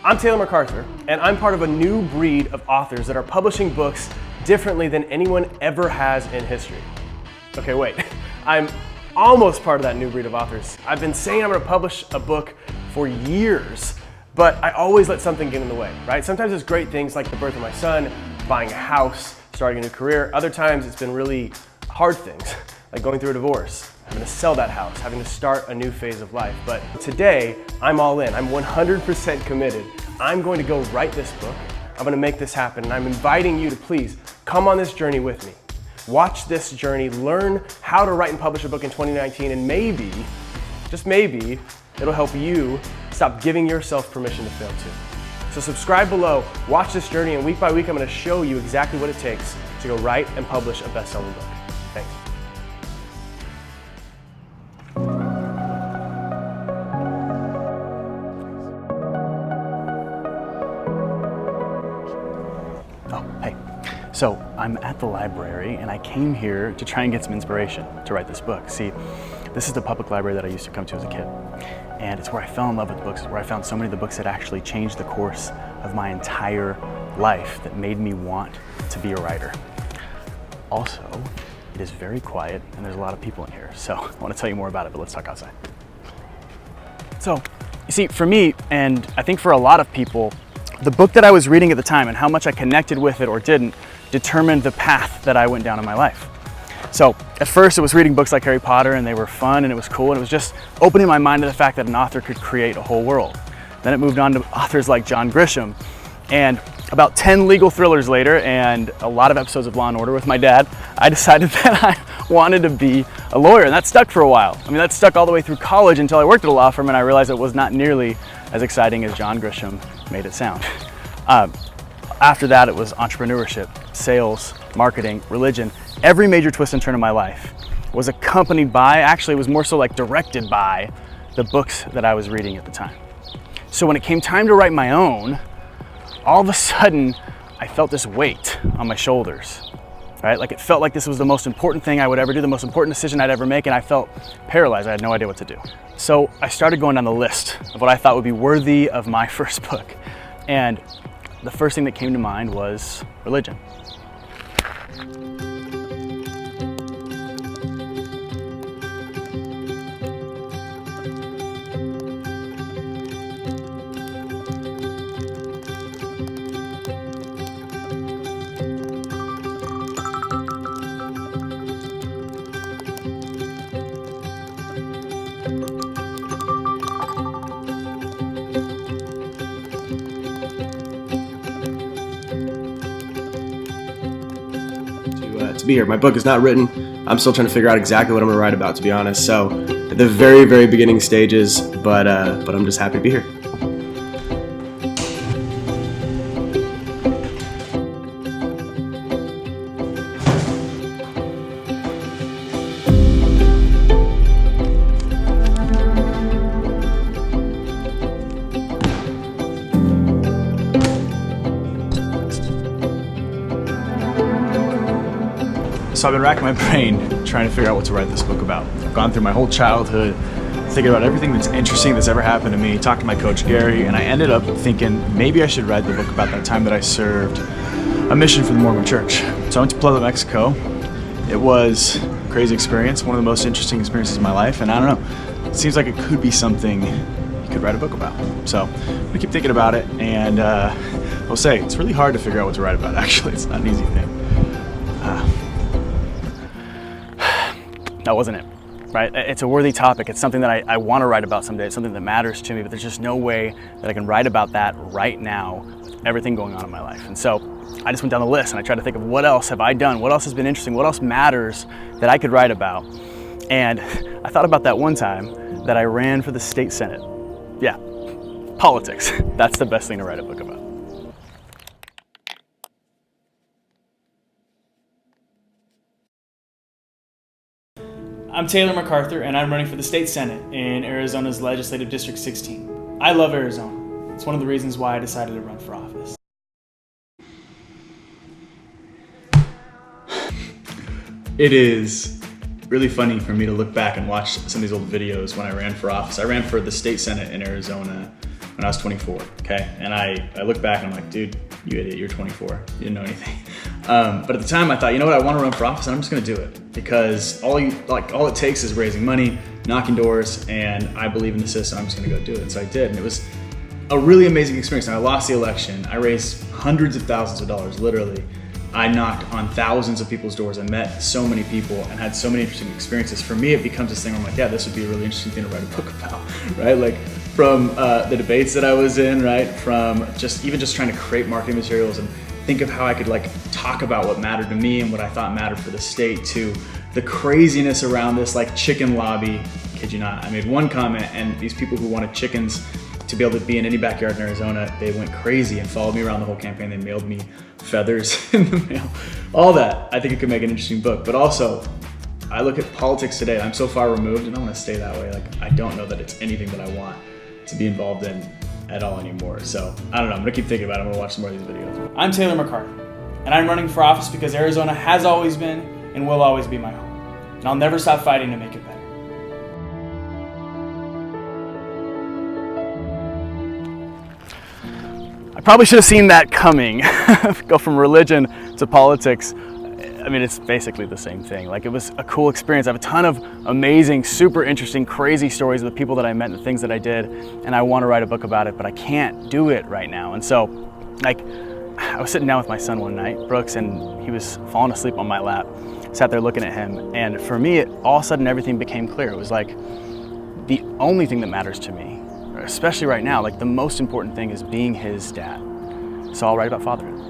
I'm Taylor McArthur, and I'm part of a new breed of authors that are publishing books differently than anyone ever has in history. Okay, wait, I'm almost part of that new breed of authors. I've been saying I'm gonna publish a book for years, but I always let something get in the way, right? Sometimes it's great things like the birth of my son, buying a house, starting a new career. Other times it's been really hard things, like going through a divorce, having to sell that house, having to start a new phase of life. But today, I'm all in. I'm 100% committed. I'm going to go write this book. I'm gonna make this happen, and I'm inviting you to please come on this journey with me. Watch this journey, learn how to write and publish a book in 2019, and maybe, just maybe, it'll help you stop giving yourself permission to fail too. So subscribe below, watch this journey, and week by week I'm gonna show you exactly what it takes to go write and publish a best-selling book. Thanks. So I'm at the library and I came here to try and get some inspiration to write this book. See, this is the public library that I used to come to as a kid. And it's where I fell in love with books, where I found so many of the books that actually changed the course of my entire life, that made me want to be a writer. Also, it is very quiet and there's a lot of people in here. So I want to tell you more about it, but let's talk outside. So, you see, for me, and I think for a lot of people, the book that I was reading at the time and how much I connected with it or didn't determined the path that I went down in my life. So at first it was reading books like Harry Potter, and they were fun and it was cool, and it was just opening my mind to the fact that an author could create a whole world. Then it moved on to authors like John Grisham, and about 10 legal thrillers later and a lot of episodes of Law & Order with my dad, I decided that I wanted to be a lawyer, and that stuck for a while. I mean, that stuck all the way through college until I worked at a law firm and I realized it was not nearly as exciting as John Grisham made it sound. After that, it was entrepreneurship, sales, marketing, religion. Every major twist and turn of my life was accompanied by, actually it was more so like directed by, the books that I was reading at the time. So when it came time to write my own, all of a sudden, I felt this weight on my shoulders, right? Like it felt like this was the most important thing I would ever do, the most important decision I'd ever make, and I felt paralyzed. I had no idea what to do. So I started going down the list of what I thought would be worthy of my first book. And the first thing that came to mind was religion. To be here. My book is not written. I'm still trying to figure out exactly what I'm going to write about, to be honest. So at the very, very beginning stages, but I'm just happy to be here. So I've been racking my brain trying to figure out what to write this book about. I've gone through my whole childhood, thinking about everything that's interesting that's ever happened to me, talked to my coach Gary, and I ended up thinking maybe I should write the book about that time that I served a mission for the Mormon Church. So I went to Puebla, Mexico. It was a crazy experience, one of the most interesting experiences of my life, and I don't know, it seems like it could be something you could write a book about. So I'm gonna keep thinking about it, and I'll say, it's really hard to figure out what to write about, actually. It's not an easy thing. That wasn't it, right? It's a worthy topic. It's something that I want to write about someday. It's something that matters to me, but there's just no way that I can write about that right now with everything going on in my life. And so I just went down the list and I tried to think of what else have I done? What else has been interesting? What else matters that I could write about? And I thought about that one time that I ran for the state senate. Yeah, politics. That's the best thing to write a book about. I'm Taylor McArthur, and I'm running for the state senate in Arizona's Legislative District 16. I love Arizona. It's one of the reasons why I decided to run for office. It is really funny for me to look back and watch some of these old videos when I ran for office. I ran for the state senate in Arizona when I was 24, okay? And I look back and I'm like, dude, you idiot, you're 24, you didn't know anything. But at the time I thought, you know what, I want to run for office and I'm just gonna do it, because all it takes is raising money, knocking doors, and I believe in the system, I'm just gonna go do it. And so I did, and it was a really amazing experience. And I lost the election. I raised hundreds of thousands of dollars, literally. I knocked on thousands of people's doors. I met so many people and had so many interesting experiences. For me, it becomes this thing where I'm like, yeah, this would be a really interesting thing to write a book about, right? Like from the debates that I was in, right? From just trying to create marketing materials and think of how I could like talk about what mattered to me and what I thought mattered for the state, to the craziness around this like chicken lobby. Kid you not, I made one comment and these people who wanted chickens to be able to be in any backyard in Arizona, they went crazy and followed me around the whole campaign. They mailed me feathers in the mail. All that, I think it could make an interesting book. But also, I look at politics today, I'm so far removed and I want to stay that way. Like, I don't know that it's anything that I want to be involved in at all anymore. So, I don't know, I'm gonna keep thinking about it. I'm gonna watch some more of these videos. I'm Taylor McArthur, and I'm running for office because Arizona has always been and will always be my home. And I'll never stop fighting to make it better. I probably should have seen that coming. Go from religion to politics. I mean, it's basically the same thing. Like, it was a cool experience. I have a ton of amazing, super interesting, crazy stories of the people that I met and the things that I did, and I want to write a book about it, but I can't do it right now. And so, like, I was sitting down with my son one night, Brooks, and he was falling asleep on my lap. Sat there looking at him, and for me, all of a sudden, everything became clear. It was like, the only thing that matters to me, especially right now, like the most important thing is being his dad. So I'll write about fatherhood.